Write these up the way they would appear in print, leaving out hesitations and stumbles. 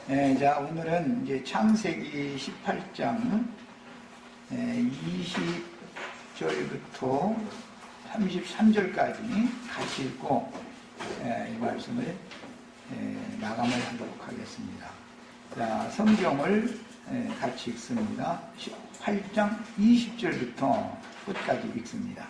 자, 오늘은 이제 창세기 18장 20절부터 33절까지 같이 읽고 이 말씀을 마감을 하도록 하겠습니다. 자, 성경을 같이 읽습니다. 18장 20절부터 끝까지 읽습니다.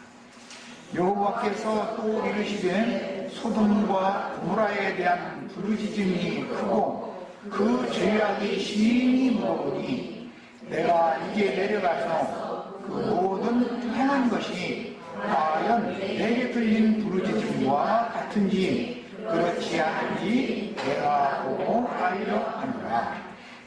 여호와께서 또 이르시되 소돔과 고모라에 대한 부르짖음이 크고 그 죄악이 심히 무거우니 내가 이제 내려가서 그 모든 행한 것이 과연 내게 들린 부르짖음과 같은지 그렇지 않은지 내가 보고 알려 하노라.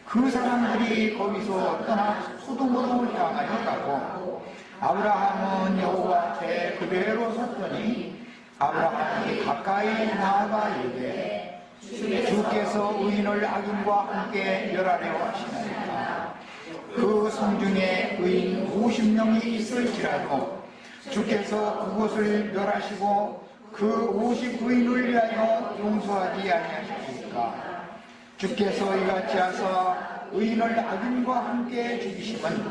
그 사람들이 거기서 떠나 소돔으로 향하여 가고 아브라함은 여호와 앞에 그대로 섰더니 아브라함이 가까이 나아가 이르되 주께서 의인을 악인과 함께 멸하려 하시나이까. 그 성중에 의인 50명이 있을지라도 주께서 그곳을 멸하시고 그 50의인을 위하여 용서하지 아니하시리까. 주께서 이같이 하사 의인을 악인과 함께 죽이심은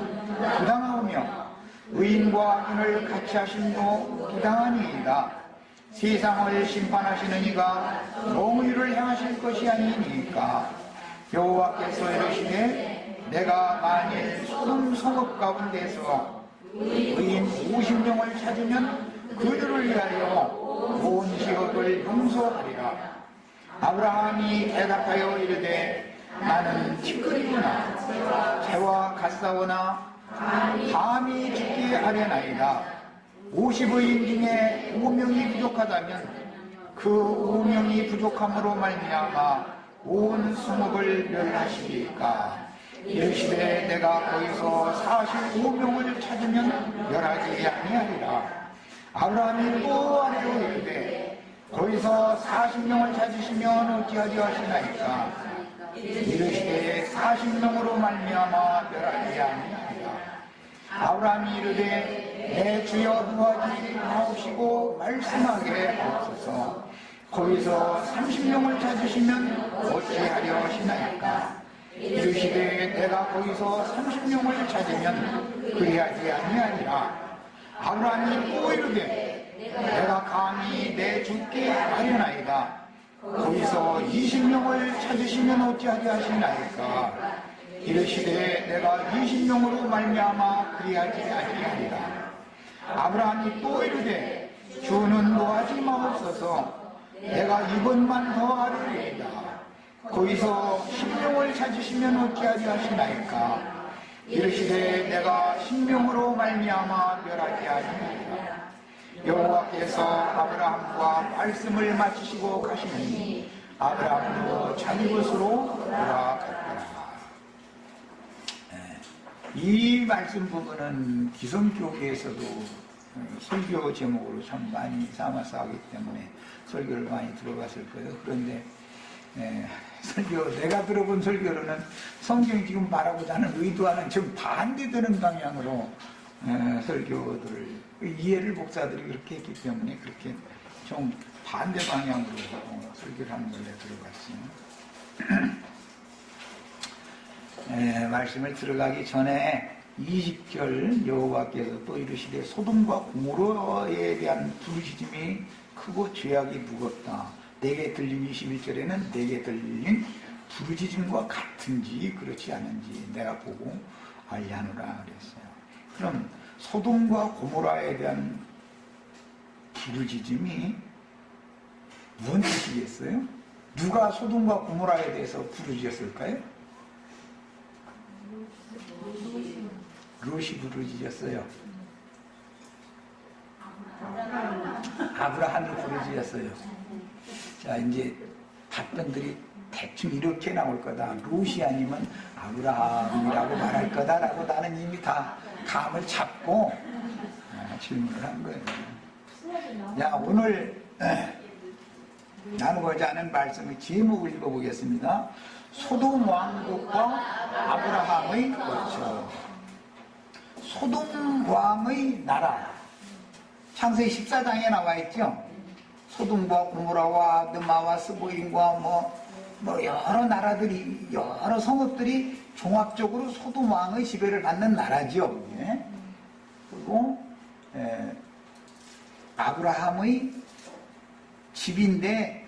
부당하오며 의인과 악인을 같이 하심도 부당하니이다. 세상을 심판하시는 이가 정의를 행하실 것이 아니니까. 여호와께서 이르시되 내가 만일 소돔 성읍 가운데서 의인 50명을 찾으면 그들을 위하여 온 지역을 용서하리라. 아브라함이 대답하여 이르되 나는 티끌이구나. 재와 같사오나 감히 죽게 하려나이다. 50의인 중에 5명이 부족하다면 그 5명이 부족함으로 말미암아 온 성읍을 멸하시리까. 이르시되 내가 거기서 45명을 찾으면 멸하지 아니하리라. 아브라함이 또 아래로 이르되 거기서 40명을 찾으시면 어찌하리 하시나이까. 이르시되 40명으로 말미암아 멸하지 아니하리라. 아브라함이 이르되 내 주여 누하지 마옵시고 말씀하게 하옵소서. 거기서 30명을 찾으시면 어찌하려 하시나이까. 이르시되 내가 거기서 30명을 찾으면 그리하지 아니하리라. 아브라함이 또 이르되 내가 감히 내 주께 하려나이다. 거기서 20명을 찾으시면 어찌하려 하시나이까. 이르시되 내가 20명으로 말미암아 그리하지 아니하리라. 아브라함이 또 이르되 주는 노하지 마옵소서. 내가 이번만 더 하리이다. 거기서 10명을 찾으시면 어찌하리 하시나이까. 이르시되 내가 10명으로 말미암아 멸하지 아니하리라. 여호와께서 아브라함과 말씀을 마치시고 가시니 아브라함도 자기 곳으로 돌아갔더라. 이 말씀 부분은 기성교계에서도 설교 제목으로 참 많이 삼아서 하기 때문에 설교를 많이 들어봤을 거예요. 그런데 내가 들어본 설교로는 성경이 지금 말하고자 하는 의도와는 좀 반대되는 방향으로 설교들을 이해를 목사들이 그렇게 했기 때문에 그렇게 좀 반대 방향으로 설교를 하는 걸 들어봤어요. 말씀을 들어가기 전에 20절 여호와께서 또 이르시되 소돔과 고모라에 대한 부르짖음이 크고 죄악이 무겁다. 내게 들린 21절에는 내게 들린 부르짖음과 같은지 그렇지 않은지 내가 보고 알려하노라 그랬어요. 그럼 소돔과 고모라에 대한 부르짖음이 무슨 뜻이겠어요? 누가 소돔과 고모라에 대해서 부르짖었을까요? 롯이 부르짖었어요. 아브라함이 부르짖었어요. 자, 이제 답변들이 대충 이렇게 나올 거다. 롯이 아니면 아브라함이라고 말할 거다라고 나는 이미 다 감을 잡고 질문을 한 거예요. 자, 오늘 나누고자 하는 말씀의 제목을 읽어보겠습니다. 소돔 왕국과 아브라함의 거처. 소돔 왕의 나라. 창세기 14장에 나와 있죠. 소돔과 고모라와 아드마와 스보임과 뭐 여러 나라들이, 여러 성읍들이 종합적으로 소돔 왕의 지배를 받는 나라죠. 예? 그리고 아브라함의 집인데,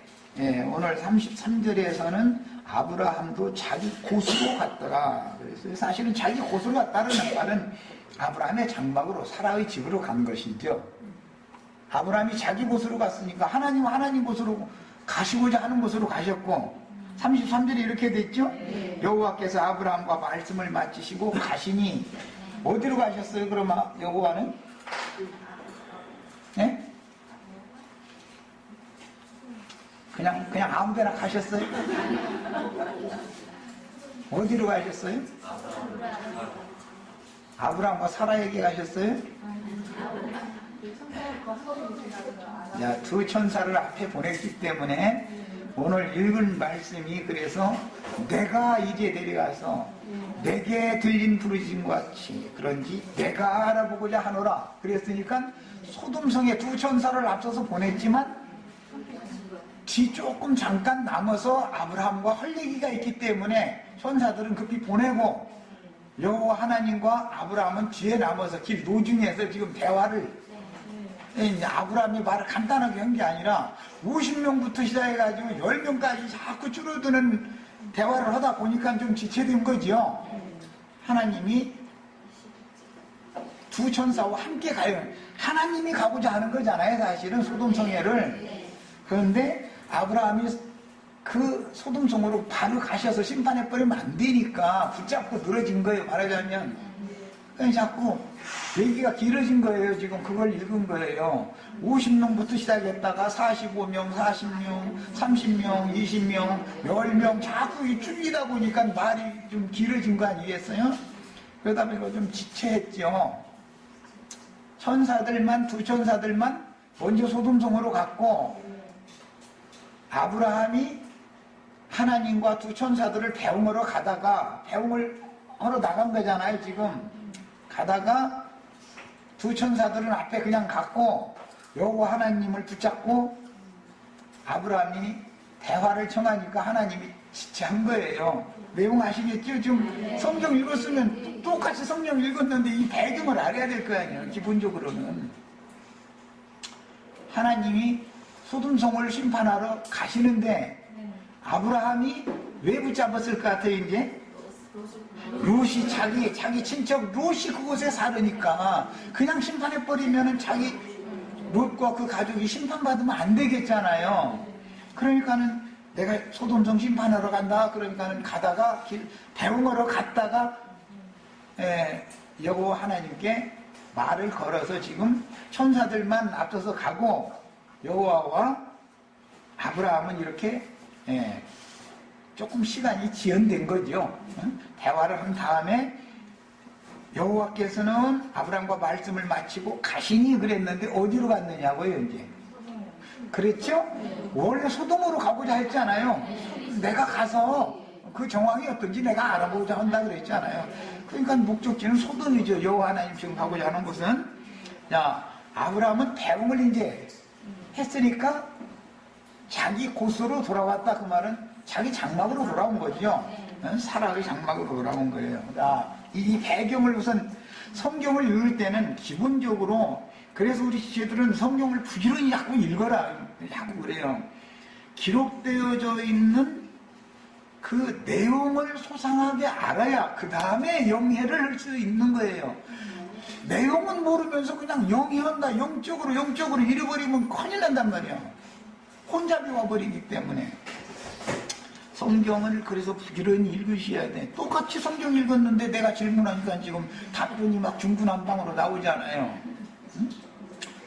오늘 33절에서는 아브라함도 자기 곳으로 갔더라. 그래서 사실은 자기 곳으로 갔다는 말은 아브라함의 장막으로, 사라의 집으로 간 것이죠. 아브라함이 자기 곳으로 갔으니까 하나님 곳으로 가시고자 하는 곳으로 가셨고, 33절에 이렇게 됐죠? 여호와께서 아브라함과 말씀을 마치시고 가시니, 어디로 가셨어요? 그럼 여호와는? 네? 그냥 아무 데나 가셨어요? 어디로 가셨어요? 아브라함과 사라에게 가셨어요? 야, 두 천사를 앞에 보냈기 때문에 오늘 읽은 말씀이, 그래서 내가 이제 데려가서 내게 들린 부르짖음과 같이 그런지 내가 알아보고자 하노라. 그랬으니까 소돔성에 두 천사를 앞서서 보냈지만 뒤 조금 잠깐 남아서 아브라함과 할 얘기가 있기 때문에 천사들은 급히 보내고, 여호와 하나님과 아브라함은 뒤에 남아서 길 노중에서 지금 대화를, 아브라함이 말을 간단하게 한 게 아니라 50명부터 시작해가지고 10명까지 자꾸 줄어드는 대화를 하다 보니까 좀 지체된 거죠. 하나님이 두 천사와 함께 가요. 하나님이 가고자 하는 거잖아요, 사실은 소돔성애를. 그런데 아브라함이 그 소돔성으로 바로 가셔서 심판해버리면 안 되니까 붙잡고 늘어진 거예요, 말하자면. 그러니까 자꾸 얘기가 길어진 거예요. 지금 그걸 읽은 거예요. 50명부터 시작했다가 45명, 40명, 30명, 20명, 10명 자꾸 줄이다 보니까 말이 좀 길어진 거 아니겠어요? 그러다 보니까 좀 지체했죠. 두 천사들만 먼저 소돔성으로 갔고, 아브라함이 하나님과 두 천사들을 배웅하러 가다가, 배웅을 하러 나간 거잖아요, 지금. 가다가 두 천사들은 앞에 그냥 갔고, 여호와 하나님을 붙잡고 아브라함이 대화를 청하니까 하나님이 지체한 거예요. 내용 아시겠죠? 지금 성경 읽었으면 똑같이 성경 읽었는데 이 배경을 알아야 될 거 아니에요, 기본적으로는. 하나님이 소돔성을 심판하러 가시는데 아브라함이 왜 붙잡았을 것 같아요, 이제? 롯이 자기 친척 롯이 그곳에 살으니까 그냥 심판해버리면 자기 롯과 그 가족이 심판받으면 안 되겠잖아요. 그러니까는 내가 소돔성 심판하러 간다. 그러니까는 가다가 배웅하러 갔다가 여호와 하나님께 말을 걸어서 지금 천사들만 앞서서 가고, 여호와와 아브라함은 이렇게 조금 시간이 지연된 거죠. 대화를 한 다음에 여호와께서는 아브라함과 말씀을 마치고 가시니 그랬는데 어디로 갔느냐고요, 이제. 그랬죠? 원래 소돔으로 가고자 했잖아요. 내가 가서 그 정황이 어떤지 내가 알아보고자 한다 그랬잖아요. 그러니까 목적지는 소돔이죠. 여호와 하나님 지금 가고자 하는 곳은. 야, 아브라함은 배웅을 이제 했으니까 자기 곳으로 돌아왔다. 그 말은 자기 장막으로 돌아온 거죠. 사라의 장막으로 돌아온 거예요. 이 배경을 우선 성경을 읽을 때는 기본적으로, 그래서 우리 지체들은 성경을 부지런히 자꾸 읽어라. 자꾸 그래요. 기록되어져 있는 그 내용을 소상하게 알아야 그 다음에 영해를 할 수 있는 거예요. 내용은 모르면서 그냥 영해한다, 영적으로 잃어버리면 큰일 난단 말이야. 혼잡이 와버리기 때문에. 성경을 그래서 부지런히 읽으셔야 돼. 똑같이 성경 읽었는데 내가 질문하니까 지금 답변이 막 중구난방으로 나오잖아요. 응?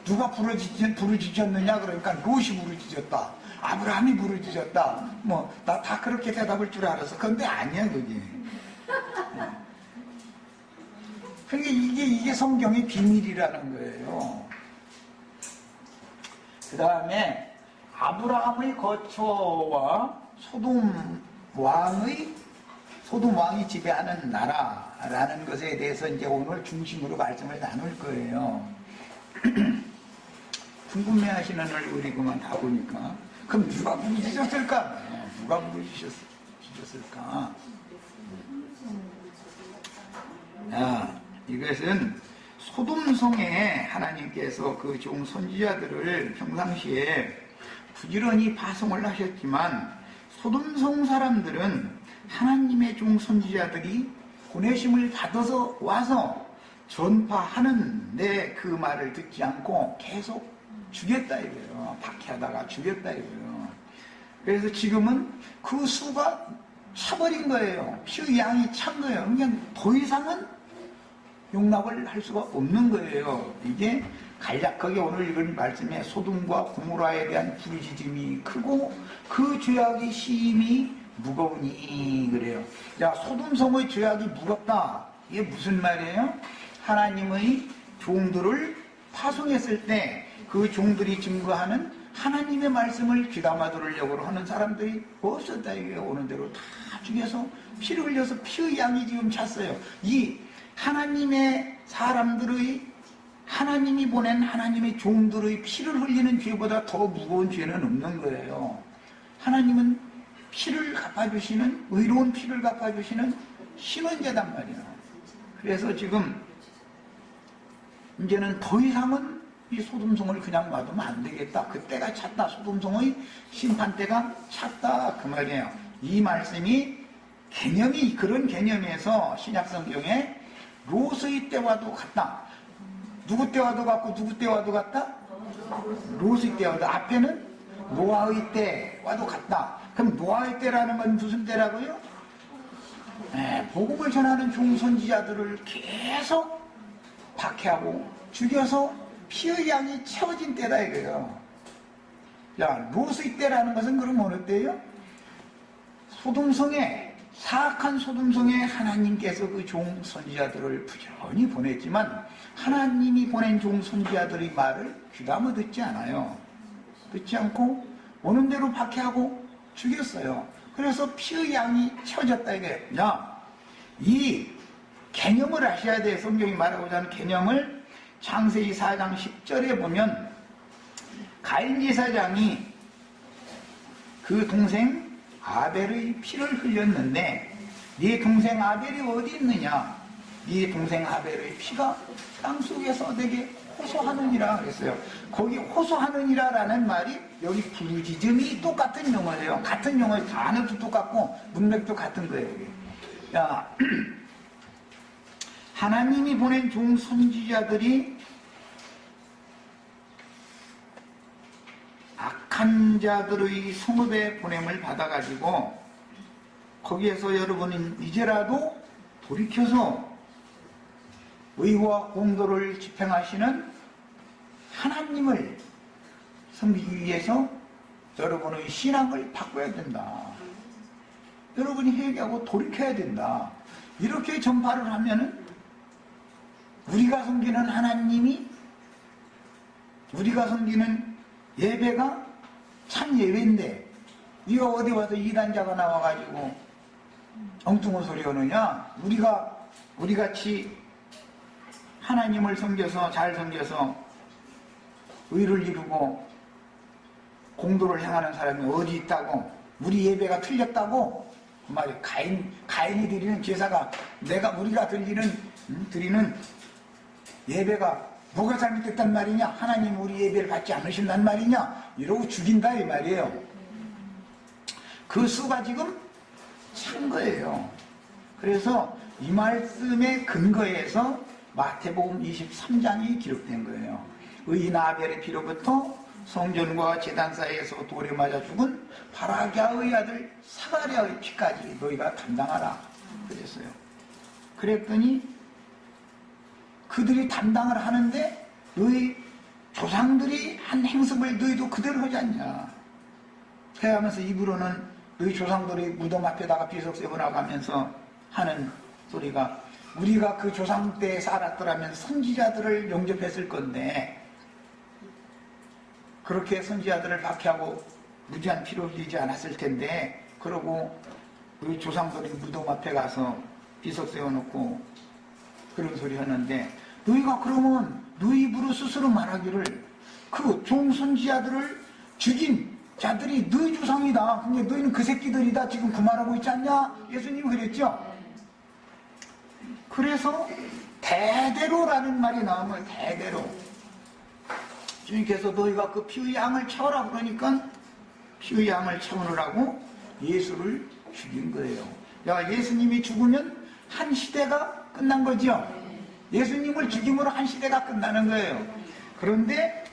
누가 부르짖었느냐? 그러니까 롯이 부르짖었다. 아브라함이 부르짖었다. 뭐 나 다 그렇게 대답할 줄 알아서. 그런데 아니야, 그게. 그러니까 이게 성경의 비밀이라는 거예요. 그 다음에 아브라함의 거처와 소돔 왕이 지배하는 나라라는 것에 대해서 이제 오늘 중심으로 말씀을 나눌 거예요. 궁금해하시는 얼굴이구만 다 보니까. 그럼 누가 부르짖었을까? 누가 부르짖었을까? 있었을까? 이것은 소돔성에 하나님께서 그 종 선지자들을 평상시에 부지런히 파송을 하셨지만 소돔성 사람들은 하나님의 종 선지자들이 보내심을 받아서 와서 전파하는데 그 말을 듣지 않고 계속 죽였다 이거예요. 박해하다가 죽였다 이거예요. 그래서 지금은 그 수가 차버린 거예요. 피의 양이 찬 거예요. 그냥 더 이상은 용납을 할 수가 없는 거예요. 이게 간략하게 오늘 읽은 말씀에 소돔과 고모라에 대한 부르짖음이 크고 그 죄악이 심히 무거우니 그래요. 자, 소돔성의 죄악이 무겁다. 이게 무슨 말이에요? 하나님의 종들을 파송했을 때 그 종들이 증거하는 하나님의 말씀을 귀담아 들으려고 하는 사람들이 없었다. 이게 오는 대로 다 죽여서 피를 흘려서 피의 양이 지금 찼어요. 이 하나님의 사람들의 하나님이 보낸 하나님의 종들의 피를 흘리는 죄보다 더 무거운 죄는 없는 거예요. 하나님은 피를 갚아주시는, 의로운 피를 갚아주시는 신원제단 말이에요. 그래서 지금 이제는 더 이상은 이 소돔성을 그냥 놔두면 안 되겠다. 그때가 찼다. 소돔성의 심판때가 찼다. 그 말이에요. 이 말씀이 개념이 그런 개념에서 신약성경에 롯의 때와도 같다. 누구 때와도 같고 누구 때와도 같다? 롯의 때와도. 앞에는 노아의 때와도 같다. 그럼 노아의 때라는 건 무슨 때라고요? 복음을 전하는 종선지자들을 계속 박해하고 죽여서 피의 양이 채워진 때다 이거예요. 야, 롯의 때라는 것은 그럼 어느 때예요? 소돔성에, 사악한 소돔성에 하나님께서 그 종 선지자들을 부지런히 보냈지만 하나님이 보낸 종 선지자들의 말을 귀담아 듣지 않아요. 듣지 않고 오는 대로 박해하고 죽였어요. 그래서 피의 양이 채워졌다 이거예요. 자, 이 개념을 아셔야 돼요. 성경이 말하고자 하는 개념을 창세기 4장 10절에 보면 가인 제사장이 그 동생 아벨의 피를 흘렸는데 네 동생 아벨이 어디 있느냐? 네 동생 아벨의 피가 땅속에서 되게 호소하느니라 그랬어요. 거기 호소하느니라라는 말이 여기 부르짖음이 똑같은 용어예요. 같은 용어, 단어도 똑같고 문맥도 같은 거예요. 여기. 야, 하나님이 보낸 종 선지자들이 악한 자들의 성읍에 보냄을 받아가지고 거기에서 여러분은 이제라도 돌이켜서 의와 공도를 집행하시는 하나님을 섬기기 위해서 여러분의 신앙을 바꿔야 된다. 여러분이 회개하고 돌이켜야 된다. 이렇게 전파를 하면은 우리가 섬기는 하나님이, 우리가 섬기는 예배가 참 예배인데 네가 어디 와서 이단자가 나와가지고 엉뚱한 소리 하느냐? 우리 같이 하나님을 섬겨서 잘 섬겨서 의를 이루고 공도를 행하는 사람이 어디 있다고? 우리 예배가 틀렸다고? 그 말이 가인이 드리는 제사가 우리가 드리는 예배가 뭐가 잘못됐단 말이냐? 하나님 우리 예배를 받지 않으신단 말이냐? 이러고 죽인다 이 말이에요. 그 수가 지금 찬 거예요. 그래서 이 말씀의 근거에서 마태복음 23장이 기록된 거예요. 의인 아벨의 피로부터 성전과 제단 사이에서 돌에 맞아 죽은 바라기아의 아들 사가랴의 피까지 너희가 담당하라 그랬어요. 그랬더니 그들이 담당을 하는데 너희 조상들이 한 행습을 너희도 그대로 하지 않냐. 그러면서 입으로는 너희 조상들이 무덤 앞에다가 비석 세워 나가면서 하는 소리가 우리가 그 조상 때 살았더라면 선지자들을 영접했을 건데 그렇게 선지자들을 박해하고 무지한 피를 흘리지 않았을 텐데 그러고 우리 조상들이 무덤 앞에 가서 비석 세워놓고 그런 소리 하는데 너희가 그러면 너희 입으로 스스로 말하기를 그 종 선지자들을 죽인 자들이 너희 조상이다. 근데 너희는 그 새끼들이다. 지금 그 말하고 있지 않냐? 예수님이 그랬죠. 그래서 대대로라는 말이 나오면 대대로. 주님께서 너희가 그 피의 양을 채워라 그러니까 피의 양을 채우느라고 예수를 죽인 거예요. 야, 예수님이 죽으면 한 시대가 끝난 거죠. 예수님을 죽임으로 한 시대가 끝나는 거예요. 그런데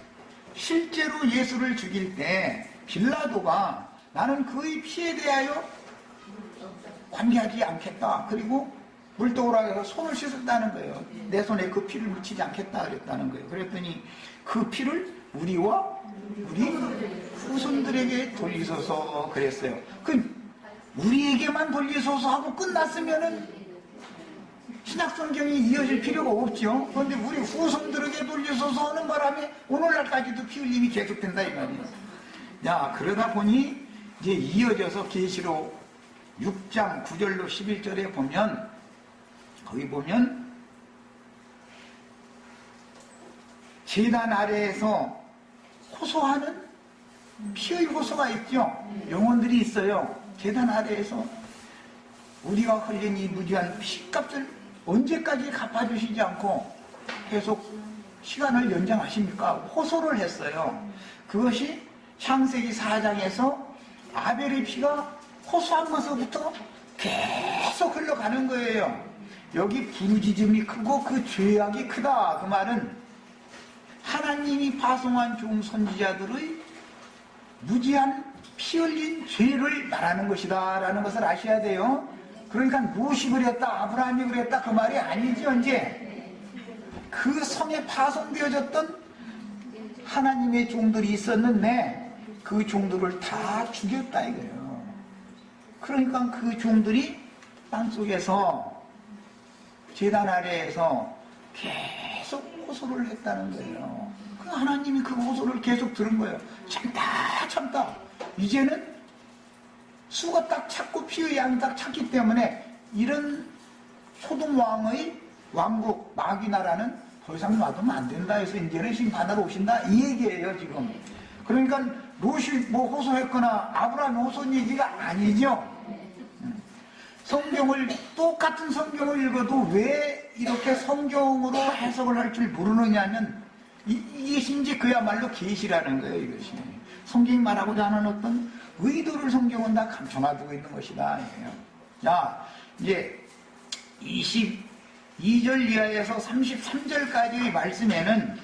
실제로 예수를 죽일 때 빌라도가 나는 그의 피에 대하여 관계하지 않겠다. 그리고 물도우라 해서 손을 씻었다는 거예요. 내 손에 그 피를 묻히지 않겠다 그랬다는 거예요. 그랬더니 그 피를 우리와 우리 후손들에게 돌리소서 그랬어요. 그 우리에게만 돌리소서 하고 끝났으면은 신약성경이 이어질 필요가 없죠. 그런데 우리 후손들에게 돌리소서 하는 바람에 오늘날까지도 피 흘림이 계속된다 이 말이에요. 야, 그러다 보니 이제 이어져서 계시록 6장 9절로 11절에 보면 거기 보면 제단 아래에서 호소하는 피의 호소가 있죠. 영혼들이 있어요. 제단 아래에서 우리가 흘린 이 무지한 피값을 언제까지 갚아주시지 않고 계속 시간을 연장하십니까? 호소를 했어요. 그것이 창세기 4장에서 아벨의 피가 호소하면서부터 계속 흘러가는 거예요. 여기 부르짖음이 크고 그 죄악이 크다. 그 말은 하나님이 파송한 종 선지자들의 무지한 피 흘린 죄를 말하는 것이다 라는 것을 아셔야 돼요. 그러니까 무엇이 그랬다 아브라함이 그랬다 그 말이 아니죠. 이제 그 성에 파송되어졌던 하나님의 종들이 있었는데 그 종들을 다 죽였다 이거예요. 그러니까 그 종들이 땅속에서 제단 아래에서 계속 호소를 했다는 거예요. 그 하나님이 그 호소를 계속 들은 거예요. 참다 이제는 수가 딱 찼고 피의 양이 딱 찼기 때문에 이런 소돔 왕의 왕국 마귀 나라는 더 이상 놔두면 안 된다 해서 이제는 심판하러 오신다 이 얘기예요 지금. 그러니까 롯이 뭐 호소했거나 아브라함이 호소한 얘기가 아니죠. 성경을 똑같은 성경을 읽어도 왜 이렇게 성경으로 해석을 할 줄 모르느냐면 이것이 이제 그야말로 계시라는 거예요. 이것이 성경이 말하고자 하는 어떤 의도를 성경은 다 감춰놔두고 있는 것이다. 자, 이제 22절 이하에서 33절까지의 말씀에는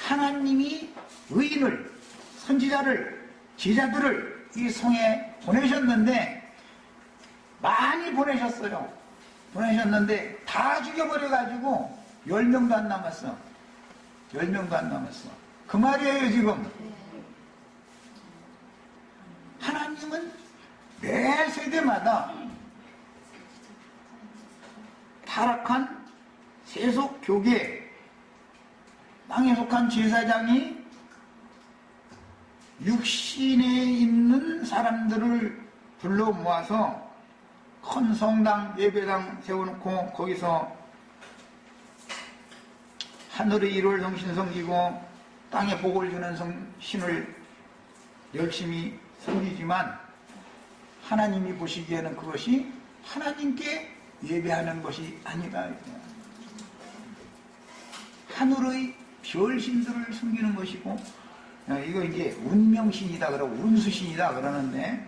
하나님이 의인을, 선지자를, 제자들을 이 성에 보내셨는데 많이 보내셨어요. 보내셨는데 다 죽여버려가지고 10명도 안 남았어. 10명도 안 남았어. 그 말이에요 지금. 하나님은 매 세대마다 타락한 세속 교계 땅에 속한 제사장이 육신에 있는 사람들을 불러 모아서 큰 성당 예배당 세워놓고 거기서 하늘의 일월 성신 섬기고 땅에 복을 주는 신을 열심히 섬기지만 하나님이 보시기에는 그것이 하나님께 예배하는 것이 아니다. 하늘의 별신들을 섬기는 것이고 이거 이제 운명신이다 그러고 운수신이다 그러는데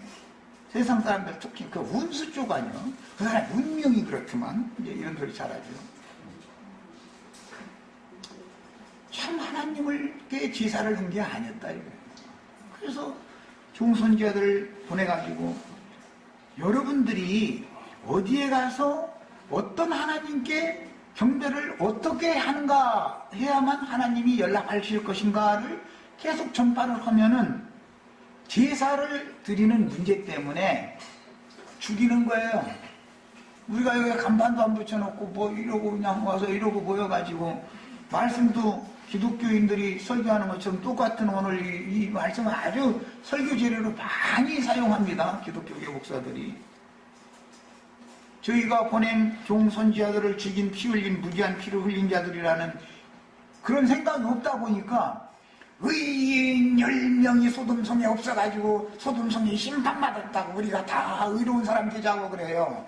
세상 사람들 특히 그 운수 쪽 아니요. 그 사람 운명이 그렇지만 이제 이런 소리 잘하죠. 참 하나님께 제사를 한 게 아니었다 이거예요. 그래서 종선지자들을 보내가지고 여러분들이 어디에 가서 어떤 하나님께 경배를 어떻게 하는가 해야만 하나님이 연락하실 것인가를 계속 전파를 하면은 제사를 드리는 문제 때문에 죽이는 거예요. 우리가 여기 간판도 안 붙여놓고 뭐 이러고 그냥 와서 이러고 모여가지고 말씀도 기독교인들이 설교하는 것처럼 똑같은 오늘 이 말씀을 아주 설교 재료로 많이 사용합니다. 기독교계 목사들이. 저희가 보낸 종선지자들을 죽인 피 흘린 무지한 피를 흘린 자들이라는 그런 생각이 없다 보니까 의인 10명이 소돔성에 없어가지고 소돔성이 심판받았다고 우리가 다 의로운 사람 되자고 그래요.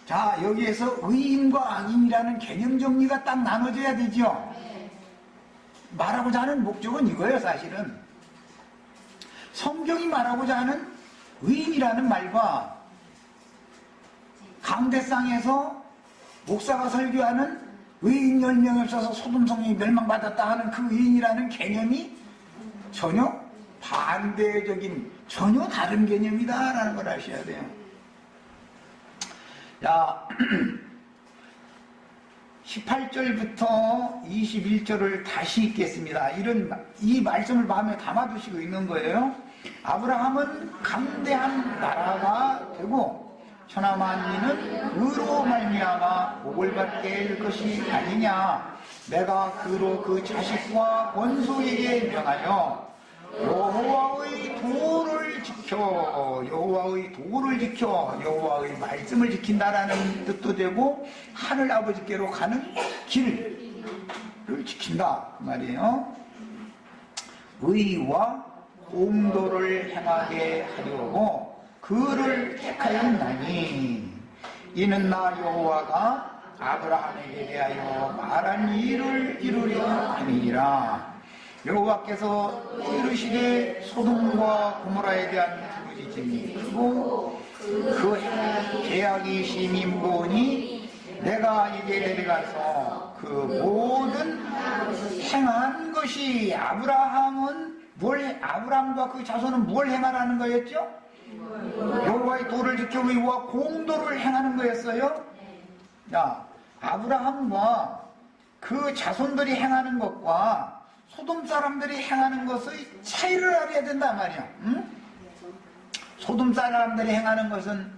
자, 여기에서 의인과 악인이라는 개념 정리가 딱 나눠져야 되죠. 말하고자 하는 목적은 이거예요. 사실은 성경이 말하고자 하는 의인이라는 말과 강대상에서 목사가 설교하는 의인 10명이 없어서 소돔성이 멸망받았다 하는 그 의인이라는 개념이 전혀 반대적인, 전혀 다른 개념이다라는 걸 아셔야 돼요. 자, 18절부터 21절을 다시 읽겠습니다. 이 말씀을 마음에 담아두시고 있는 거예요. 아브라함은 강대한 나라가 되고 천하만민은 의로 말미암아 복을 받게 될 것이 아니냐. 내가 그로 그 자식과 원소에게 명하여 여호와의 도를 지켜, 여호와의 도를 지켜, 여호와의 말씀을 지킨다라는 뜻도 되고 하늘 아버지께로 가는 길을 지킨다 그 말이에요. 의와 공도를 행하게 하려고 그를 택하였나니 이는 나 여호와가 아브라함에게 대하여 말한 일을 이루려 함이니라. 여호와께서 이르시되 소돔과 고모라에 대한 부르짖음이 크고 그 계약이 심히 무거우니 내가 이제 내려가서 그 모든 행한 것이 아브라함과 그 자손은 뭘 행하라는 거였죠? 여호와의 도를 지켜 의와 공도를 행하는 거였어요. 야, 아브라함과 그 자손들이 행하는 것과 소돔 사람들이 행하는 것의 차이를 알아야 된단 말이야. 응? 소돔 사람들이 행하는 것은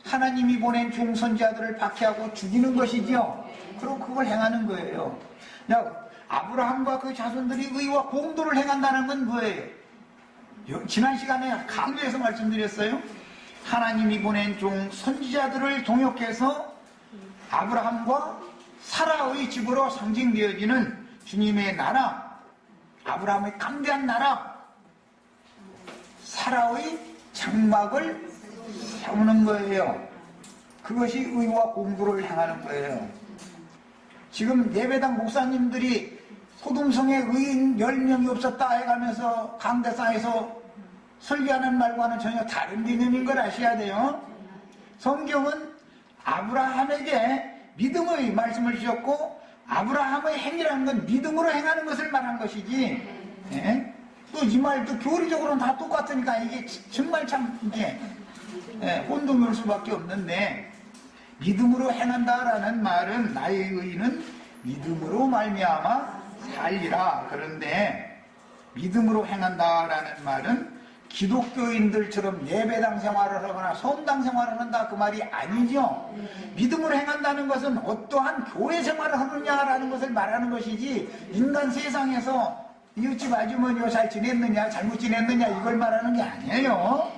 하나님이 보낸 중선지자들을 박해하고 죽이는 것이지요. 그럼 그걸 행하는 거예요. 야, 아브라함과 그 자손들이 의와 공도를 행한다는 건 뭐예요? 지난 시간에 강조해서 말씀드렸어요. 하나님이 보낸 종 선지자들을 동역해서 아브라함과 사라의 집으로 상징되어지는 주님의 나라, 아브라함의 강대한 나라, 사라의 장막을 세우는 거예요. 그것이 의와 공도를 행하는 거예요. 지금 예배당 목사님들이 소돔성에 의인 10명이 없었다 해가면서 강대상에서 설교하는 말과는 전혀 다른 개념인 걸 아셔야 돼요. 성경은 아브라함에게 믿음의 말씀을 주셨고 아브라함의 행위라는 건 믿음으로 행하는 것을 말한 것이지, 예? 또 이 말도 교리적으로는 다 똑같으니까 이게 정말 참 이게 혼동일 수밖에 없는데, 믿음으로 행한다라는 말은 나의 의인은 믿음으로 말미암아 살리라. 그런데 믿음으로 행한다라는 말은 기독교인들처럼 예배당 생활을 하거나 성당 생활을 한다 그 말이 아니죠. 믿음으로 행한다는 것은 어떠한 교회 생활을 하느냐라는 것을 말하는 것이지, 인간 세상에서 이웃집 아주머니와 잘 지냈느냐 잘못 지냈느냐 이걸 말하는 게 아니에요.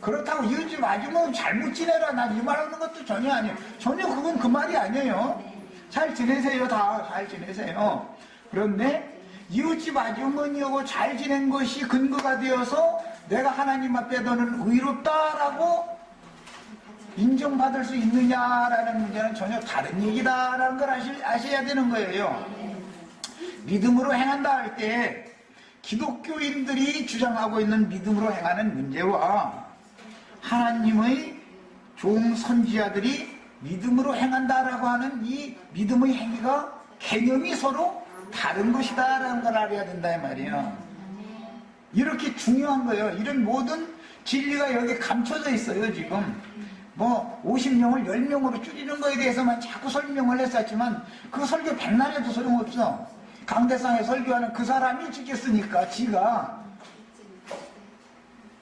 그렇다고 이웃집 아주머니 잘못 지내라 난 이 말하는 것도 전혀 아니에요. 전혀 그건 그 말이 아니에요. 잘 지내세요. 다 잘 지내세요. 그런데 이웃집 아주머니하고 잘 지낸 것이 근거가 되어서 내가 하나님 앞에 너는 의롭다라고 인정받을 수 있느냐라는 문제는 전혀 다른 얘기다라는 걸 아셔야 되는 거예요. 믿음으로 행한다 할 때 기독교인들이 주장하고 있는 믿음으로 행하는 문제와 하나님의 종 선지자들이 믿음으로 행한다라고 하는 이 믿음의 행위가 개념이 서로 다른 것이다라는 걸 알아야 된다 이 말이에요. 이렇게 중요한 거예요. 이런 모든 진리가 여기 감춰져 있어요. 지금 뭐 50명을 10명으로 줄이는 거에 대해서만 자꾸 설명을 했었지만 그 설교 백날 해도 소용없어. 강대상에 설교하는 그 사람이 찍혔으니까 지가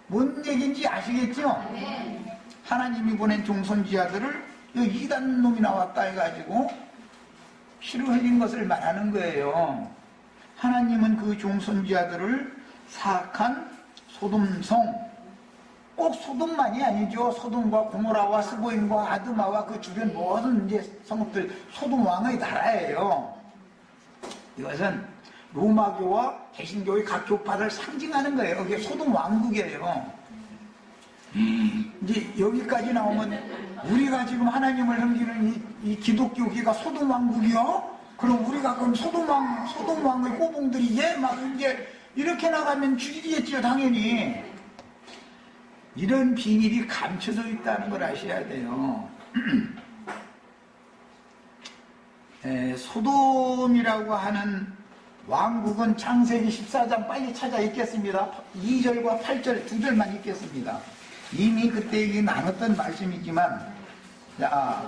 뭔 얘기인지 아시겠죠? 하나님이 보낸 종선지자들을 이단 놈이 나왔다 해가지고 피를 흘린 것을 말하는 거예요. 하나님은 그 종선지자들을 사악한 소돔성, 꼭 소돔만이 아니죠. 소돔과 고모라와 스보임과 아드마와 그 주변 모든 이제 성읍들 소돔 왕의 나라예요. 이것은 로마교와 개신교의 각 교파를 상징하는 거예요. 이게 소돔 왕국이에요. 이제 여기까지 나오면 우리가 지금 하나님을 섬기는 이 기독교계가 소돔 왕국이요? 그럼 우리가 그럼 소돔 왕의 꼬봉들이 막 이제 이렇게 나가면 죽이겠죠, 당연히. 이런 비밀이 감춰져 있다는 걸 아셔야 돼요. 소돔이라고 하는 왕국은 창세기 14장 빨리 찾아 읽겠습니다. 2절과 8절 두 절만 읽겠습니다. 이미 그때 얘기 나눴던 말씀이지만, 자,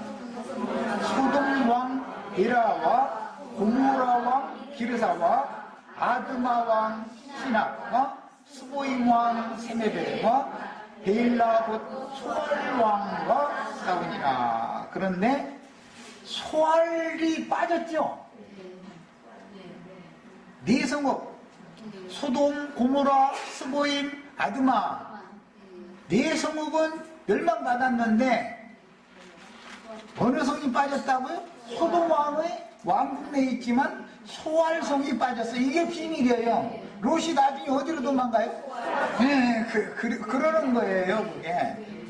소돔 왕 에라와 고모라 왕 기르사와 아드마 왕 시낙과 스보임 왕 세메베와 베일라 곧 소알 왕과 싸우니라. 그런데 소알이 빠졌죠. 네 성읍 소돔, 고모라, 스보임, 아드마 네 성읍은 멸망받았는데 어느 성이 빠졌다고요? 소돔 왕의 왕국 내에 있지만 소알 성이 빠졌어요. 이게 비밀이에요. 롯이 나중에 어디로 도망가요? 네, 그러는 거예요, 그게.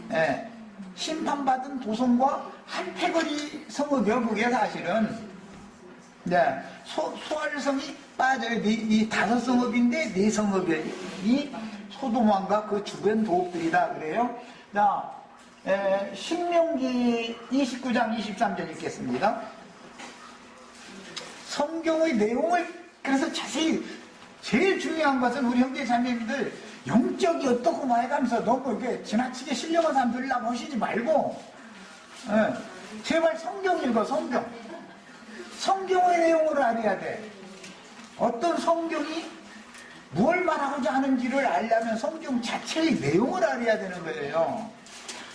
네, 심판받은 도성과 한 패거리 성읍이요, 그게 사실은. 네, 소알성이 빠져요. 이 다섯 성읍인데 네 성읍이에요. 이 소돔왕과 그 주변 도읍들이다 그래요. 자, 신명기 29장 23절 읽겠습니다. 성경의 내용을 그래서 자세히 제일 중요한 것은 우리 형제 자매님들 영적이 어떻고 뭐 해가면서 너무 이렇게 지나치게 신령한 사람 들려고 하시지 말고 제발 성경 읽어. 성경의 내용을 알아야 돼. 어떤 성경이 뭘 말하고자 하는지를 알려면 성경 자체의 내용을 알아야 되는 거예요.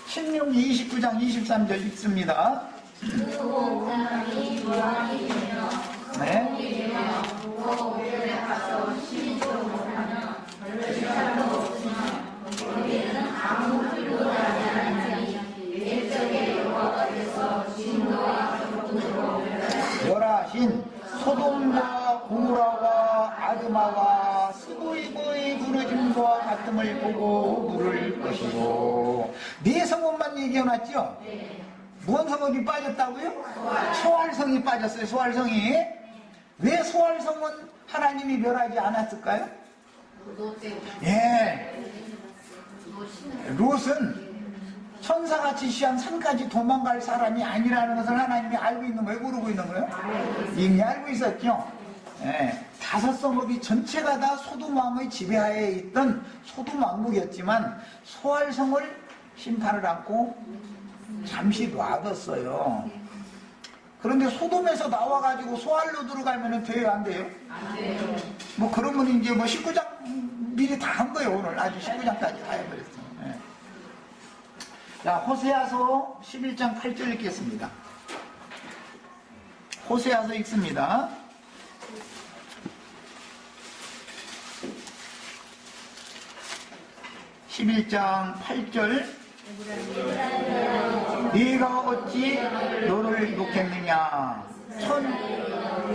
신명기 29장 23절 읽습니다. 네. 멸하신 소돔과 고모라와 아드마와 스보임의 부르짐과 같음을 보고 물을 것이고. 네 성읍만 얘기해놨죠? 무슨 성읍이 빠졌다고요? 소알성이 빠졌어요. 소알성이. 왜 소알성은 하나님이 멸하지 않았을까요? 예. 롯은 천사같이 시한 산까지 도망갈 사람이 아니라는 것을 하나님이 알고 있는 거예요? 모르고 있는 거예요? 이미 알고 있었죠. 예. 다섯 성읍이 전체가 다 소돔 왕의 지배하에 있던 소돔 왕국이었지만 소알성을 심판을 않고 잠시 놔뒀어요. 그런데 소돔에서 나와가지고 소알로 들어가면 돼요, 안 돼요? 안 돼요. 뭐 그러면 이제 뭐 19장 미리 다 한 거예요. 오늘 아주 19장까지 다 해버렸어요. 예. 자, 호세아서 11장 8절 읽겠습니다. 호세아서 읽습니다. (11장 8절) 네가 어찌 너를 놓겠느냐.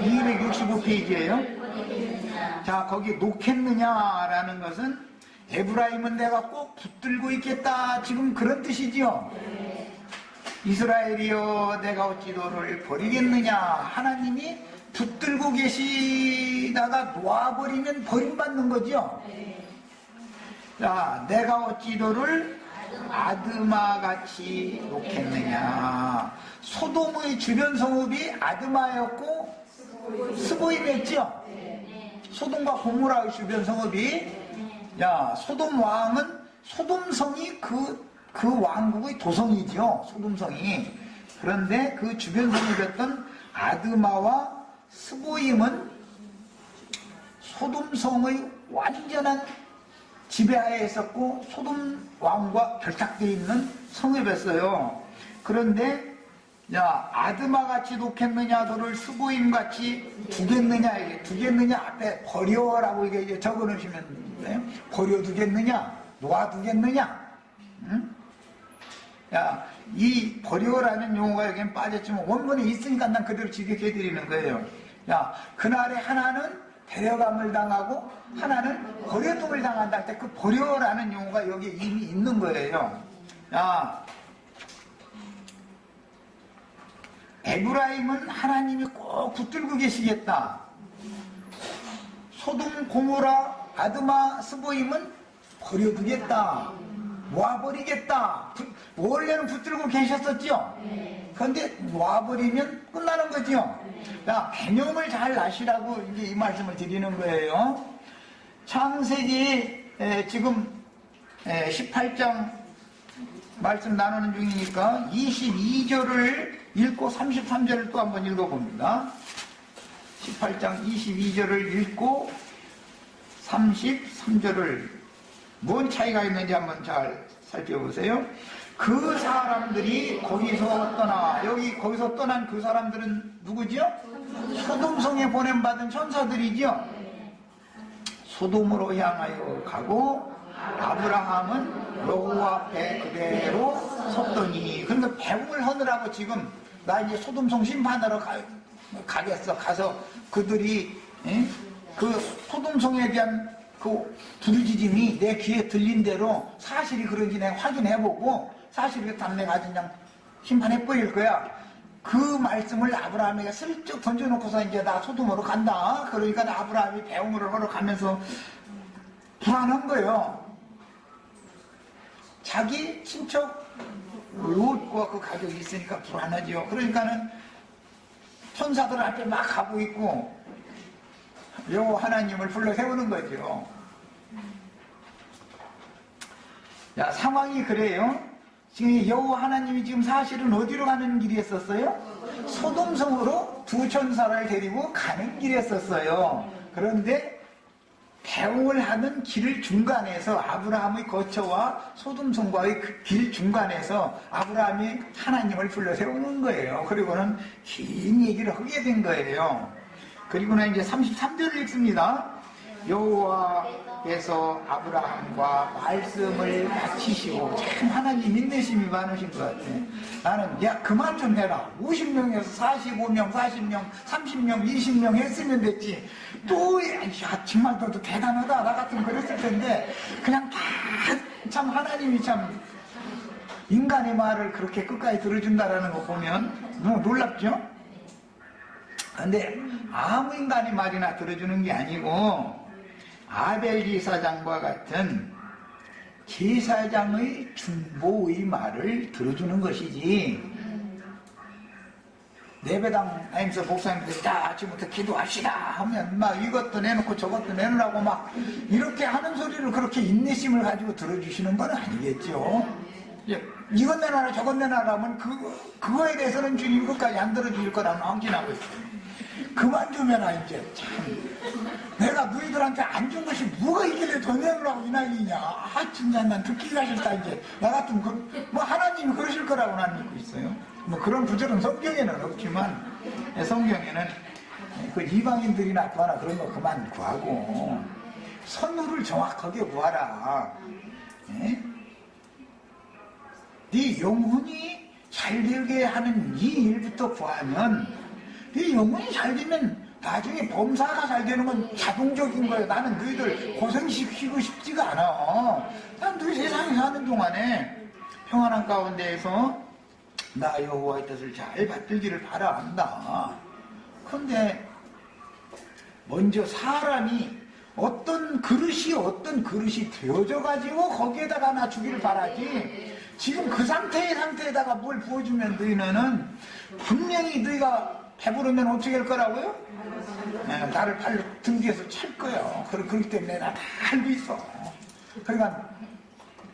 1265페이지예요. 자, 거기 놓겠느냐라는 것은 에브라임은 내가 꼭 붙들고 있겠다, 지금 그런 뜻이지요. 이스라엘이여 내가 어찌 너를 버리겠느냐. 하나님이 붙들고 계시다가 놓아버리면 버림받는 거죠. 자, 내가 어찌 너를 아드마같이 놓겠느냐. 소돔의 주변 성읍이 아드마였고 스보임이었죠. 소돔과 고모라의 주변 성읍이. 야, 소돔 왕은 소돔성이 그 왕국의 도성이죠. 소돔성이. 그런데 그 주변 성읍이었던 아드마와 스보임은 소돔성의 완전한 지배하에 있었고 소돔 왕과 결탁되어 있는 성읍이었어요. 그런데 야, 아드마같이 놓겠느냐, 너를 스보임같이 두겠느냐. 이게 두겠느냐 앞에 버려라고 이게 적어놓으시면 돼요. 버려두겠느냐, 놓아두겠느냐. 응? 야, 이 버려라는 용어가 여기엔 빠졌지만 원문에 있으니까 난 그대로 직역해드리는 거예요. 야, 그날에 하나는 데려감을 당하고 하나는 버려둠을 당한다 할 때 그 버려라는 용어가 여기에 이미 있는 거예요. 야, 에브라임은 하나님이 꼭 붙들고 계시겠다. 소돔, 고모라, 아드마, 스보임은 버려두겠다. 놓아버리겠다. 원래는 붙들고 계셨었죠? 그런데 놓아버리면 끝나는 거죠? 자, 개념을 잘 아시라고 이제 이 말씀을 드리는 거예요. 창세기 지금 18장 말씀 나누는 중이니까 22절을 읽고 33절을 또 한번 읽어봅니다. 18장 22절을 읽고 33절을 뭔 차이가 있는지 한번 잘 살펴보세요. 그 사람들이 거기서 떠나, 여기 거기서 떠난 그 사람들은 누구죠? 소돔성에 보냄받은 천사들이죠. 소돔으로 향하여 가고 아브라함은 여호와 앞에 그대로 섰더니, 그러니까 배웅을 하느라고 지금 나 이제 소돔성 심판하러 가겠어. 가서 그들이 그 소돔성에 대한 그 부르짖음이 내 귀에 들린 대로 사실이 그런지 내가 확인해보고 사실이 그렇다면 내가 아주 그냥 심판해버릴 거야. 그 말씀을 아브라함에게 슬쩍 던져놓고서 이제 나 소돔으로 간다. 그러니까 아브라함이 배웅을 하러 가면서 불안한 거예요. 자기 친척 롯과 그 가족이 있으니까 불안하죠. 그러니까는 천사들 앞에 막 가고 있고 여호와 하나님을 불러 세우는 거죠. 야, 상황이 그래요. 지금 여호와 하나님이 지금 사실은 어디로 가는 길이었었어요? 소돔성으로 두 천사를 데리고 가는 길이었었어요. 그런데 배웅을 하는 길 중간에서 아브라함의 거처와 소돔성과의 그 길 중간에서 아브라함이 하나님을 불러 세우는 거예요. 그리고는 긴 얘기를 하게 된 거예요. 그리고는 이제 33절을 읽습니다. 여호와께서 아브라함과 말씀을 마치시고, 참 하나님 인내심이 많으신 것 같아. 나는 야 그만 좀 해라. 50명에서 45명, 40명, 30명, 20명 했으면 됐지. 또 야 정말 너도 대단하다. 나 같으면 그랬을 텐데 그냥 다 참 하나님이 참 인간의 말을 그렇게 끝까지 들어준다라는 거 보면 너무 놀랍죠? 근데 아무 인간의 말이나 들어주는 게 아니고 아벨 제사장과 같은 제사장의 중보의 말을 들어주는 것이지, 예배당 다니면서 목사님들 자 아침부터 기도합시다 하면 막 이것도 내놓고 저것도 내놓으라고 막 이렇게 하는 소리를 그렇게 인내심을 가지고 들어주시는 건 아니겠죠. 이것 내놔라 저것 내놔라 하면 그거에 대해서는 주님 끝까지 안 들어줄 거라는 확신하고 있어요. 그만 좀 해라 이제. 참 내가 너희들한테 안 준 것이 뭐가 있길래 더 내놓으라고 이 난리냐. 아 진짜 난 듣기가 싫다 이제. 나 같으면 뭐 하나님이 그러실 거라고 나는 믿고 있어요. 뭐 그런 구절은 성경에는 없지만 성경에는 그 이방인들이나 구하나 그런 거 그만 구하고 선물을 정확하게 구하라. 네 영혼이 잘 되게 하는 이 일부터 구하면, 네 영혼이 잘 되면 나중에 범사가 잘 되는 건 자동적인 거예요. 나는 너희들 고생시키고 싶지가 않아. 난 너희 세상에 사는 동안에 평안한 가운데에서 나 여호와의 뜻을 잘 받들기를 바라한다. 그런데 먼저 사람이 어떤 그릇이 되어져 가지고 거기에다가 놔주기를 바라지, 지금 그 상태에다가 뭘 부어주면 너희는 분명히 너희가 배부르면 어떻게 할 거라고요? 네, 나를 발로 등 뒤에서 찰 거예요. 그렇기 때문에 나 다 알고 있어. 그러니까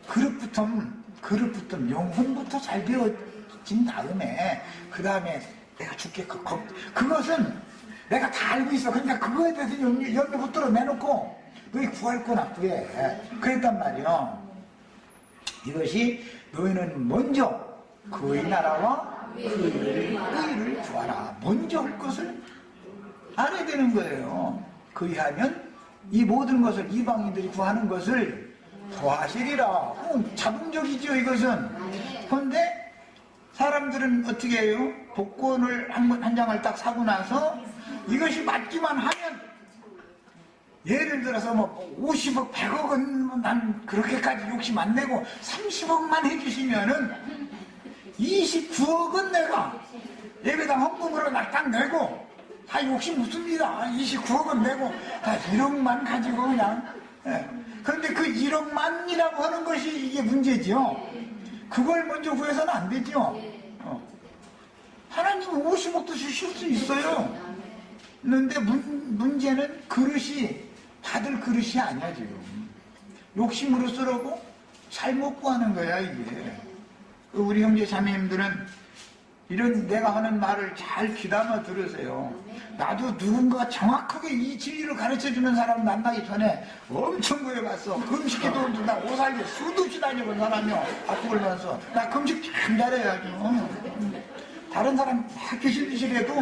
그릇부터 영혼부터 잘 배워진 다음에 그 다음에 내가 줄게. 그것은 내가 다 알고 있어. 그러니까 그거에 대해서 연대 붙들어 내놓고 너희 구할 거나 구해. 그랬단 말이요. 이것이 너희는 먼저 그의 나라와 그의 의를 구하라. 먼저 할 것을 알아야 되는 거예요. 그리하면 이 모든 것을, 이방인들이 구하는 것을 더하시리라. 자동적이죠, 이것은. 그런데 사람들은 어떻게 해요? 복권을 한 장을 딱 사고 나서 이것이 맞기만 하면, 예를 들어서 뭐 50억, 100억은 난 그렇게까지 욕심 안 내고 30억만 해주시면은 29억은 내가 예배당 헌금으로 딱 내고, 다 욕심 없습니다. 29억은 내고 다 1억만 가지고 그냥. 그런데 그 1억만이라고 하는 것이 이게 문제죠. 그걸 먼저 구해서는 안 되죠. 하나님은 50억도 주실 수 있어요. 그런데 문제는 그릇이, 받을 그릇이 아니야 지금. 욕심으로 쓰려고 잘못 구하는 거야 이게. 우리 형제 자매님들은 이런 내가 하는 말을 잘 귀담아 들으세요. 나도 누군가 정확하게 이 진리를 가르쳐주는 사람 만나기 전에 엄청 구해봤어. 금식기도 나 오살게 수도 없이 다녀본 사람이요. 바꾸면서 나 금식 참 잘해야죠. 다른 사람 다 계실지라도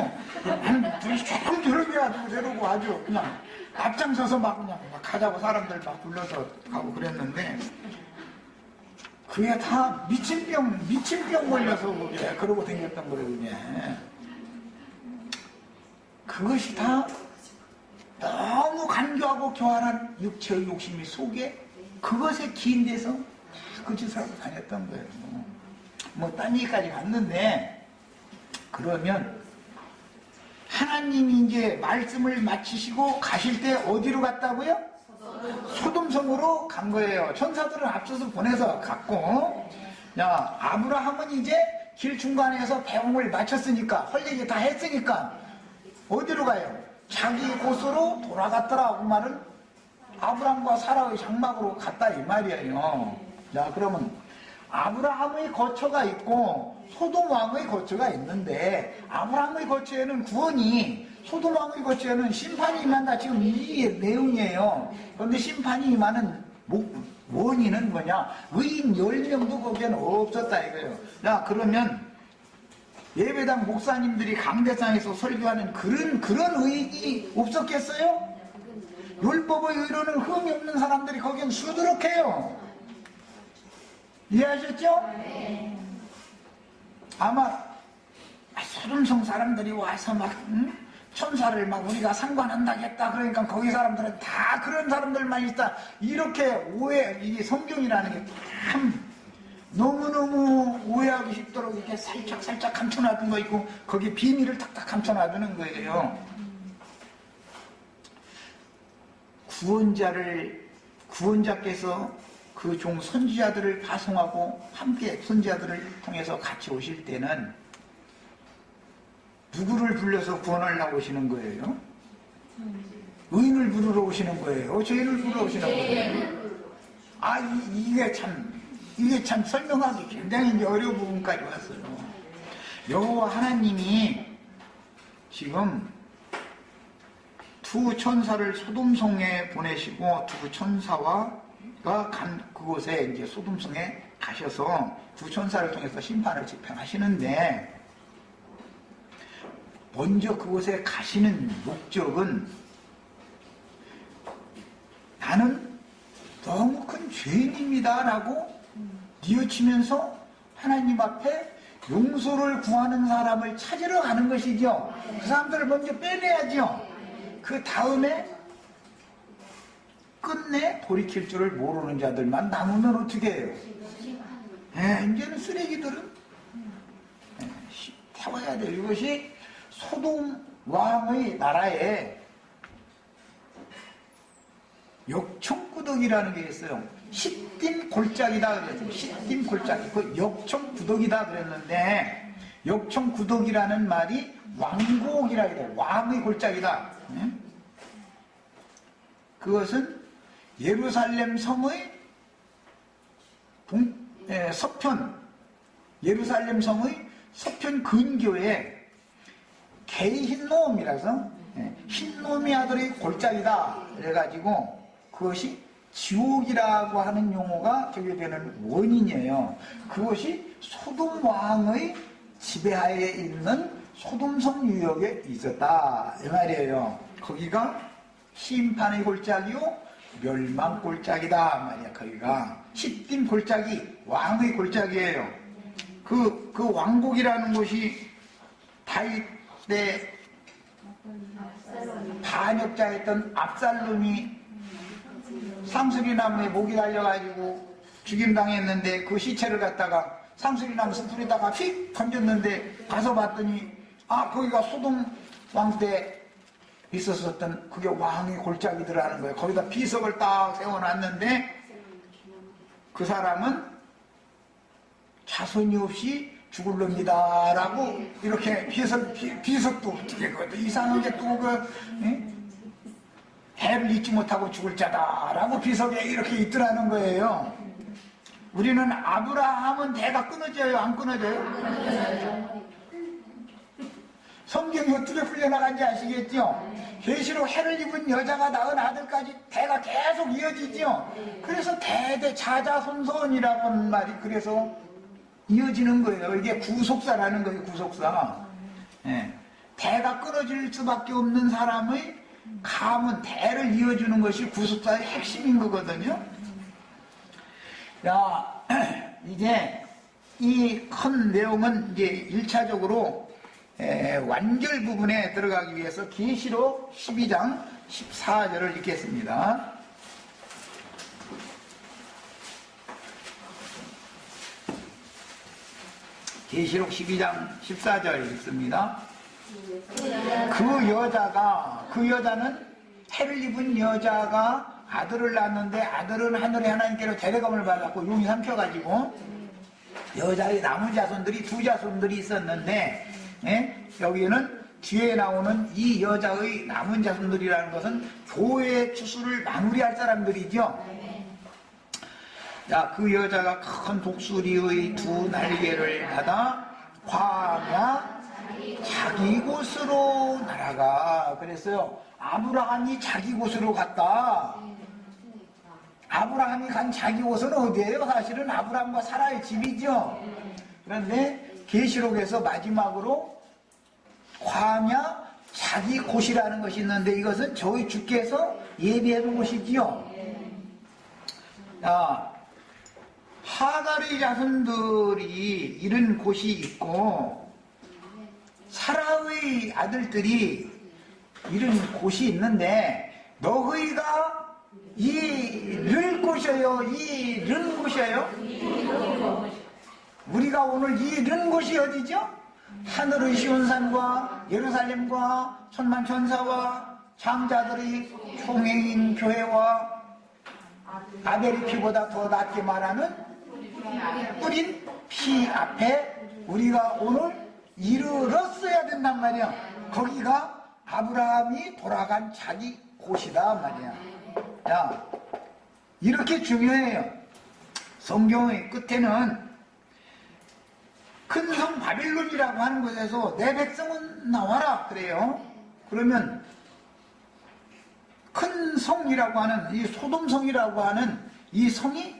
한 둘이 조금 들어가지고 데리고 아주 그냥 앞장서서 막 그냥 막 가자고 사람들 막 불러서 가고 그랬는데, 그게 다 미친병 걸려서 그게 그러고 다녔던 거예요, 그게. 그것이 다 너무 간교하고 교활한 육체의 욕심이 속에 그것에 기인돼서 그 짓을 하고 다녔던 거예요. 뭐 딴 얘기까지 갔는데, 그러면 하나님이 이제 말씀을 마치시고 가실 때 어디로 갔다고요? 소돔성으로 간 거예요. 천사들을 앞서서 보내서 갔고, 야, 아브라함은 이제 길 중간에서 배웅을 마쳤으니까, 할 얘기 다 했으니까 어디로 가요? 자기 곳으로 돌아갔더라. 그 말은 아브라함과 사라의 장막으로 갔다 이 말이에요. 자, 그러면 아브라함의 거처가 있고 소돔 왕의 거처가 있는데, 아브라함의 거처에는 구원이, 소돔 왕의 거처에는 심판이 임한다. 지금 이 내용이에요. 그런데 심판이 임하는 원인은 뭐냐? 의인 10명도 거기에는 없었다 이거예요. 자, 그러면 예배당 목사님들이 강대상에서 설교하는 그런 의인이 없었겠어요? 율법의 의로는 흠이 없는 사람들이 거기엔 수두룩해요. 이해하셨죠? 아마 소돔성 사람들이 와서 막 천사를 막 우리가 상관한다겠다, 그러니까 거기 사람들은 다 그런 사람들만 있다, 이렇게 이게 성경이라는 게 참 너무너무 오해하기 쉽도록 이렇게 살짝 감춰놔둔 거 있고, 거기 비밀을 탁탁 감춰놔두는 거예요. 구원자께서 그 종 선지자들을 파송하고 함께 선지자들을 통해서 같이 오실 때는 누구를 불러서 구원을 나오시는 거예요? 의인을 부르러 오시는 거예요? 죄인을 부르러 오시는 거예요? 아, 이게 참 설명하기 굉장히 이제 어려운 부분까지 왔어요. 여호와 하나님이 지금 두 천사를 소돔성에 보내시고, 두 천사가 간 그곳에 이제 소돔성에 가셔서 두 천사를 통해서 심판을 집행하시는데, 먼저 그곳에 가시는 목적은 나는 너무 큰 죄인입니다 라고 뉘우치면서 하나님 앞에 용서를 구하는 사람을 찾으러 가는 것이죠. 그 사람들을 먼저 빼내야죠. 그 다음에 끝내 돌이킬 줄을 모르는 자들만 남으면 어떻게 해요? 이제는 쓰레기들은 태워야 돼요. 이것이 소돔 왕의 나라에 역청구덕이라는 게 있어요. 시딤 골짜기다 그랬어요. 시딤 골짜기. 그 역청구덕이다 그랬는데, 역청구덕이라는 말이 왕곡이라 해요. 왕의 골짜기다. 그것은 예루살렘 성의 서편, 예루살렘 성의 서편 근교에 개흰놈이라서 흰놈이 아들의 골짜기다 그래가지고, 그것이 지옥이라고 하는 용어가 되게 되는 원인이에요. 그것이 소돔 왕의 지배하에 있는 소돔성 유역에 있었다 이 말이에요. 거기가 심판의 골짜기요 멸망 골짜기다 말이야. 거기가 시딤 골짜기, 왕의 골짜기예요. 그 왕국이라는 곳이 다윗 때 반역자였던 압살롬이 상수리나무에 목이 달려가지고 죽임당했는데 그 시체를 갖다가 상수리나무 숯불에다가 휙 던졌는데 가서 봤더니 거기가 소돔 왕 때 있었었던 그게 왕의 골짜기더라는 거예요. 거기다 비석을 딱 세워놨는데 그 사람은 자손이 없이 죽을 놈이다 라고 이렇게 비석도 어떻게 이상하게 또 해를 잊지 못하고 죽을 자다 라고 비석에 이렇게 있더라는 거예요. 우리는 아브라함은 대가 끊어져요? 안 끊어져요? 성경이 어떻게 풀려나간지 아시겠죠? 계시록 해를 입은 여자가 낳은 아들까지 대가 계속 이어지죠? 그래서 대대 자자손손이라고 하는 말이 그래서 이어지는 거예요. 이게 구속사라는 거예요. 구속사. 예. 대가 끊어질 수밖에 없는 사람의 가문, 대를 이어주는 것이 구속사의 핵심인 거거든요. 자, 이제 이 큰 내용은 이제 1차적으로 완결 부분에 들어가기 위해서 계시록 12장 14절을 읽겠습니다. 계시록 12장 14절 읽습니다. 그 여자는 해를 입은 여자가 아들을 낳았는데 아들은 하늘의 하나님께로 데려감을 받았고 용이 삼켜가지고 여자의 남은 자손들이 두 자손들이 있었는데 여기는 뒤에 나오는 이 여자의 남은 자손들이라는 것은 교회의 추수를 마무리할 사람들이죠. 자, 그 여자가 큰 독수리의 두 날개를 받아 광야 자기 곳으로 날아가. 그랬어요. 아브라함이 자기 곳으로 갔다. 아브라함이 간 자기 곳은 어디예요? 사실은 아브라함과 사라의 집이죠. 그런데 계시록에서 마지막으로 광야 자기 곳이라는 것이 있는데 이것은 저희 주께서 예비해 놓은 곳이지요. 자, 하갈의 자손들이 이런 곳이 있고 사라의 아들들이 이런 곳이 있는데 너희가 이를 곳이에요? 이른 곳이에요? 우리가 오늘 이른 곳이 어디죠? 하늘의 시온산과 예루살렘과 천만 천사와 장자들이 총회인 교회와 아벨의 피보다 더 낫게 말하는 뿌린 피 앞에 우리가 오늘 이르렀어야 된단 말이야. 거기가 아브라함이 돌아간 자기 곳이다 말이야. 야, 이렇게 중요해요. 성경의 끝에는 큰 성 바빌론이라고 하는 곳에서 내 백성은 나와라 그래요. 그러면 큰 성이라고 하는 이 소돔성이라고 하는 이 성이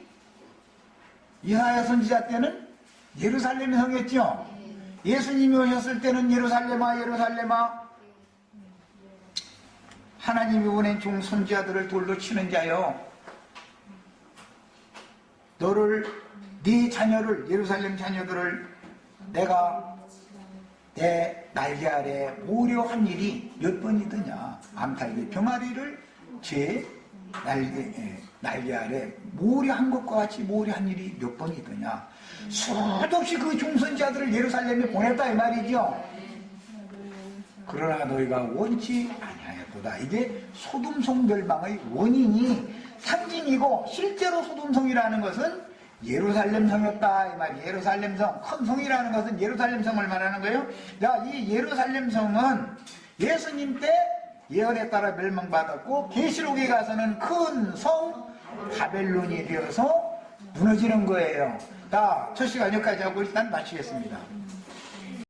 이사야 선지자 때는 예루살렘 성이었죠. 예수님이 오셨을 때는 예루살렘아 예루살렘아 하나님이 보낸 종 선지자들을 돌로 치는 자여 너를 네 자녀를 예루살렘 자녀들을 내가 내 날개 아래 모려한 일이 몇 번이더냐. 암탉이 병아리를 제 날개 아래 모려한 것과 같이 모려한 일이 몇 번이더냐. 수도 없이 그 종선자들을 예루살렘에 보냈다 이 말이죠. 그러나 너희가 원치 아니하였도다. 이게 소돔성 멸망의 원인이 상징이고 실제로 소돔성이라는 것은 예루살렘성이었다 이 말이에요. 예루살렘성, 큰 성이라는 것은 예루살렘성을 말하는 거예요. 야, 이 예루살렘성은 예수님 때 예언에 따라 멸망받았고 계시록에 가서는 큰 성 바벨론이 되어서 무너지는 거예요. 자, 첫 시간 여기까지 하고 일단 마치겠습니다.